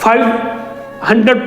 500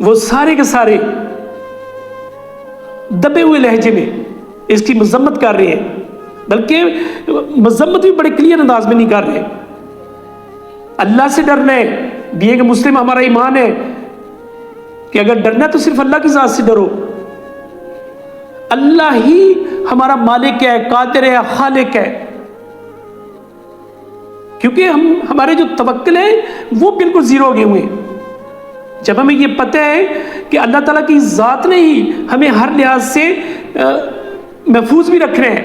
وہ سارے کے سارے دبے ہوئے لہجے میں اس کی مذمت کر رہے ہیں، بلکہ مذمت بھی بڑے کلیئر انداز میں نہیں کر رہے۔ اللہ سے ڈرنا ہے، بینگ مسلم ہمارا ایمان ہے کہ اگر ڈرنا ہے تو صرف اللہ کی ذات سے ڈرو۔ اللہ ہی ہمارا مالک ہے، قادر ہے، خالق ہے، کیونکہ ہمارے جو توکل ہے وہ بالکل زیرو ہو گئے ہوئے ہیں۔ جب ہمیں یہ پتہ ہے کہ اللہ تعالیٰ کی ذات نے ہی ہمیں ہر لحاظ سے محفوظ بھی رکھنا ہے،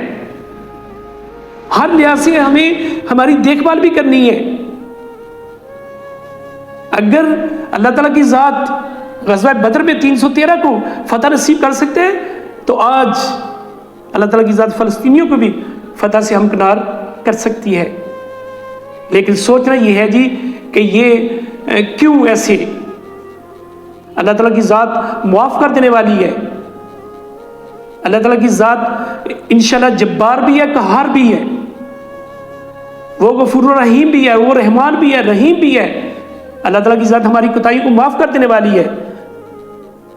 ہر لحاظ سے ہمیں ہماری دیکھ بھال بھی کرنی ہے۔ اگر اللہ تعالیٰ کی ذات غزوہ بدر میں 313 کو فتح نصیب کر سکتے ہیں تو آج اللہ تعالیٰ کی ذات فلسطینیوں کو بھی فتح سے ہمکنار کر سکتی ہے۔ لیکن سوچنا یہ ہے جی کہ یہ کیوں ایسے؟ اللہ تعالیٰ کی ذات معاف کر دینے والی ہے، اللہ تعالیٰ کی ذات انشاءاللہ جبار بھی ہے، قہار بھی ہے، وہ غفور الرحیم بھی ہے، وہ رحمان بھی ہے، رحیم بھی ہے۔ اللہ تعالیٰ کی ذات ہماری کوتاہیوں کو معاف کر دینے والی ہے۔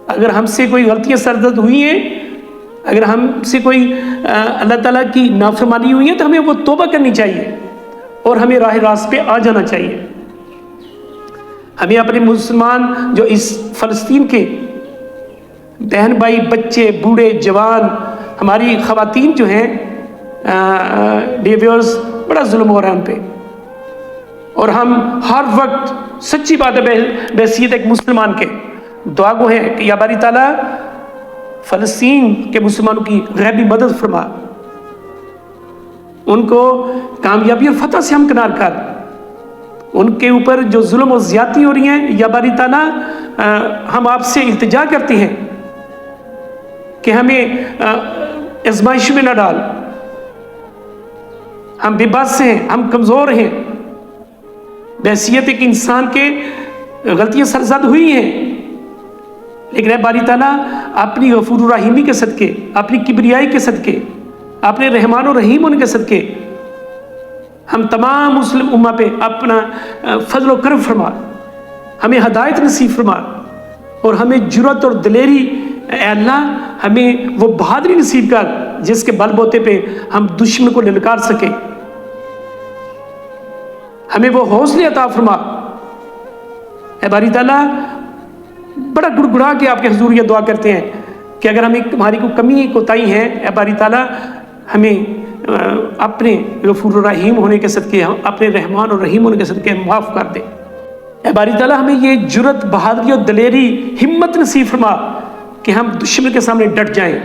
اگر ہم سے کوئی غلطیاں سرزد ہوئی ہیں، اگر ہم سے کوئی اللہ تعالیٰ کی نافرمانی ہوئی ہے تو ہمیں وہ توبہ کرنی چاہیے اور ہمیں راہ راست پہ آ جانا چاہیے۔ ہمیں اپنے مسلمان جو اس فلسطین کے بہن بھائی، بچے، بوڑھے، جوان، ہماری خواتین جو ہیں ڈیئر ویورز، بڑا ظلم ہو رہا ہے ان پہ، اور ہم ہر وقت سچی بات ہے بحیثیت ایک مسلمان کے دعا گو ہے کہ یا باری تعالیٰ فلسطین کے مسلمانوں کی غیبی مدد فرما، ان کو کامیابی اور فتح سے ہمکنار کر، ان کے اوپر جو ظلم و زیادتی ہو رہی ہیں یا باری تعالیٰ ہم آپ سے التجا کرتے ہیں کہ ہمیں آزمائش میں نہ ڈال، ہم بے بس ہیں، ہم کمزور ہیں، بحیثیت ایک انسان کے غلطیاں سرزد ہوئی ہیں، لیکن اے باری تعالیٰ اپنی غفور الرحیمی کے صدقے، اپنی کبریائی کے صدقے، اپنے رحمان و رحیم ہونے کے صدقے ہم تمام مسلم امہ پہ اپنا فضل و کرم فرما، ہمیں ہدایت نصیب فرما، اور ہمیں جرأت اور دلیری، اے اللہ ہمیں وہ بہادری نصیب کر جس کے بل بوتے پہ ہم دشمن کو للکار سکیں، ہمیں وہ حوصلے عطا فرما۔ اے باری تعالیٰ بڑا گڑگڑا کے آپ کے حضور یہ دعا کرتے ہیں کہ اگر ہماری کوئی کمی کوتاہی ہے، اے باری تعالیٰ ہمیں اپنے غفور الرحیم ہونے کے صدقے، اپنے رحمان اور رحیم ہونے کے صدقے معاف کر دے۔ اے باری تعالیٰ ہمیں یہ جرأت، بہادری اور دلیری، ہمت نصیب فرما کہ ہم دشمن کے سامنے ڈٹ جائیں۔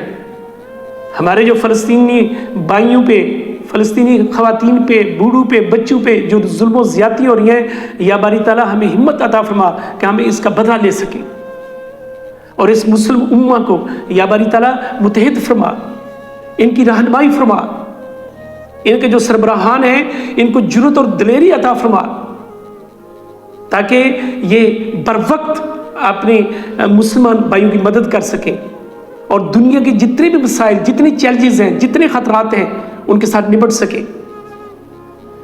ہمارے جو فلسطینی بھائیوں پہ، فلسطینی خواتین پہ، بوڑھوں پہ، بچوں پہ جو ظلم و زیادتی ہو رہی ہیں، یا باری تعالیٰ ہمیں ہمت عطا فرما کہ ہمیں اس کا بدلہ لے سکیں، اور اس مسلم امہ کو یا باری تعالیٰ متحد فرما، ان کی رہنمائی فرما، ان کے جو سربراہان ہیں ان کو جرأت اور دلیری عطا فرما، تاکہ یہ بر وقت اپنے مسلمان بھائیوں کی مدد کر سکیں اور دنیا کے جتنے بھی مسائل، جتنے چیلنجز ہیں، جتنے خطرات ہیں، ان کے ساتھ نمٹ سکے۔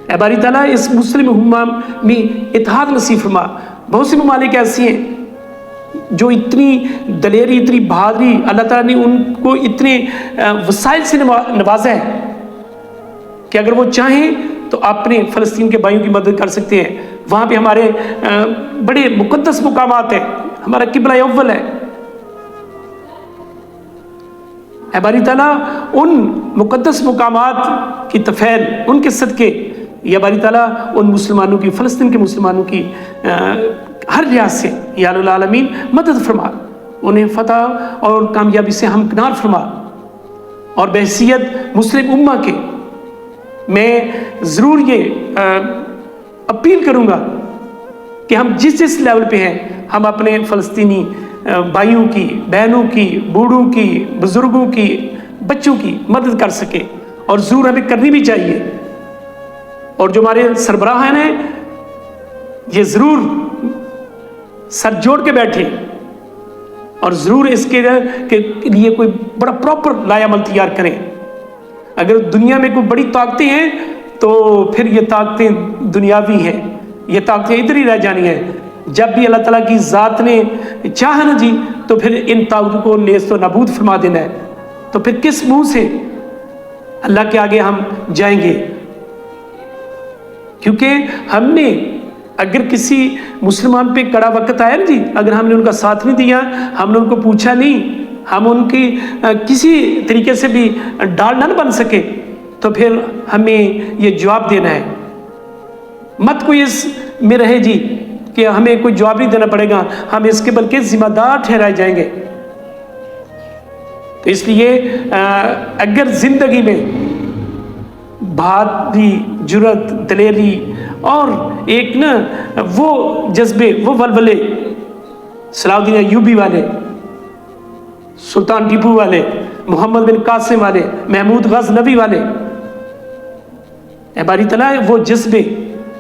اے باری تعالیٰ اس مسلم امہ میں اتحاد نصیب فرما۔ بہت سے ممالک ایسی ہیں جو اتنی دلیری، اتنی بہادری، اللہ تعالیٰ نے ان کو اتنے وسائل سے نوازا ہے کہ اگر وہ چاہیں تو اپنے فلسطین کے بھائیوں کی مدد کر سکتے ہیں۔ وہاں پہ ہمارے بڑے مقدس مقامات ہیں، ہمارا قبلہ اول ہے۔ اے باری تعالیٰ ان مقدس مقامات کی تفعیل، ان کے صدقے یا باری تعالیٰ ان مسلمانوں کی، فلسطین کے مسلمانوں کی ہر لحاظ سے یا العالمین مدد فرما، انہیں فتح اور کامیابی سے ہمکنار فرما۔ اور بحیثیت مسلم امہ کے میں ضرور یہ اپیل کروں گا کہ ہم جس لیول پہ ہیں ہم اپنے فلسطینی بھائیوں کی، بہنوں کی، بوڑھوں کی، بزرگوں کی، بچوں کی مدد کر سکیں، اور ضرور ہمیں کرنی بھی چاہیے۔ اور جو ہمارے سربراہان ہیں یہ ضرور سر جوڑ کے بیٹھے اور ضرور اس کے لیے کوئی بڑا پراپر لائحہ عمل تیار کریں۔ اگر دنیا میں کوئی بڑی طاقتیں ہیں تو پھر یہ طاقتیں دنیاوی ہیں، یہ طاقتیں ادھر ہی رہ جانی ہیں۔ جب بھی اللہ تعالیٰ کی ذات نے چاہا نا جی تو پھر ان طاغوتوں کو نیست و نابود فرما دینا ہے، تو پھر کس منہ سے اللہ کے آگے ہم جائیں گے؟ کیونکہ ہم نے اگر کسی مسلمان پہ کڑا وقت آیا نا جی، اگر ہم نے ان کا ساتھ نہیں دیا، ہم نے ان کو پوچھا نہیں، ہم ان کی کسی طریقے سے بھی ڈال نہ بن سکے، تو پھر ہمیں یہ جواب دینا ہے۔ مت کوئی اس میں رہے جی کہ ہمیں کوئی جواب نہیں دینا پڑے گا، ہم اس کے بلکہ ذمہ دار ٹھہرائے جائیں گے۔ تو اس لیے اگر زندگی میں بہادری، جرت، دلیری اور ایک نا وہ جذبے، وہ ولولے صلاح الدین ایوبی والے، سلطان ٹیپو والے، محمد بن قاسم والے، محمود غزنوی والے، اے باری تعالیٰ وہ جذبے،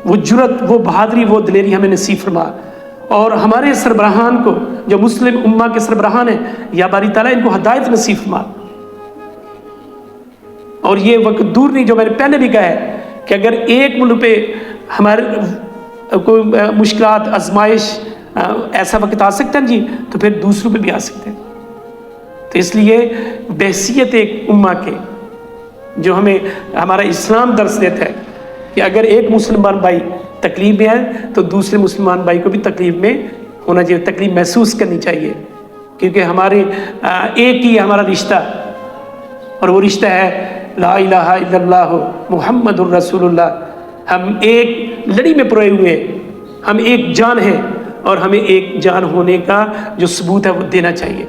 وہ جرت، وہ بہادری، وہ دلیری ہمیں نصیب فرما، اور ہمارے سربراہان کو جو مسلم امہ کے سربراہان ہیں، یا باری تعالیٰ ان کو ہدایت نصیب فرما۔ اور یہ وقت دور نہیں جو میں نے پہلے بھی کہا ہے کہ اگر ایک ملک پہ ہمارے کوئی مشکلات، آزمائش، ایسا وقت آ سکتا ہے جی، تو پھر دوسروں پہ بھی آ سکتے ہیں۔ تو اس لیے بحیثیت ایک امہ کے جو ہمیں ہمارا اسلام درس دیتا ہے کہ اگر ایک مسلمان بھائی تکلیف میں ہے تو دوسرے مسلمان بھائی کو بھی تکلیف میں ہونا چاہیے، تکلیف محسوس کرنی چاہیے، کیونکہ ہمارے ایک ہی ہمارا رشتہ، اور وہ رشتہ ہے لا الہ الا اللہ محمد الرسول اللہ۔ ہم ایک لڑی میں پروئے ہوئے ہیں، ہم ایک جان ہیں، اور ہمیں ایک جان ہونے کا جو ثبوت ہے وہ دینا چاہیے۔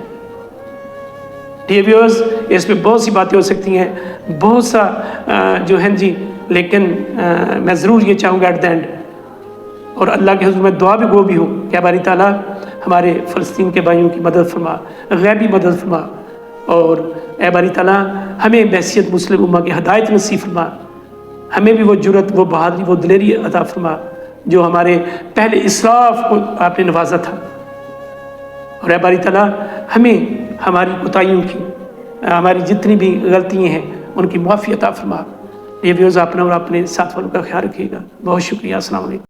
ڈیئر ویورز، اس میں بہت سی باتیں ہو سکتی ہیں، بہت سا جو ہیں جی، لیکن میں ضرور یہ چاہوں گا ایٹ دا اینڈ، اور اللہ کے حضور میں دعا بھی گو بھی ہوں کہ باری تعالیٰ ہمارے فلسطین کے بھائیوں کی مدد فرما، غیبی مدد فرما، اور اے باری تعالیٰ ہمیں بحیثیت مسلم امہ کی ہدایت نصیب فرما، ہمیں بھی وہ جرت، وہ بہادری، وہ دلیری عطا فرما جو ہمارے پہلے اسلاف کو آپ نے نوازا تھا، اور اے باری تعالیٰ ہمیں ہماری کوتاہیوں کی، ہماری جتنی بھی غلطیاں ہیں ان کی معافی عطا فرما۔ یہ ویوز اپنا اور اپنے ساتھ والوں کا خیال رکھیے گا۔ بہت شکریہ، السلام علیکم۔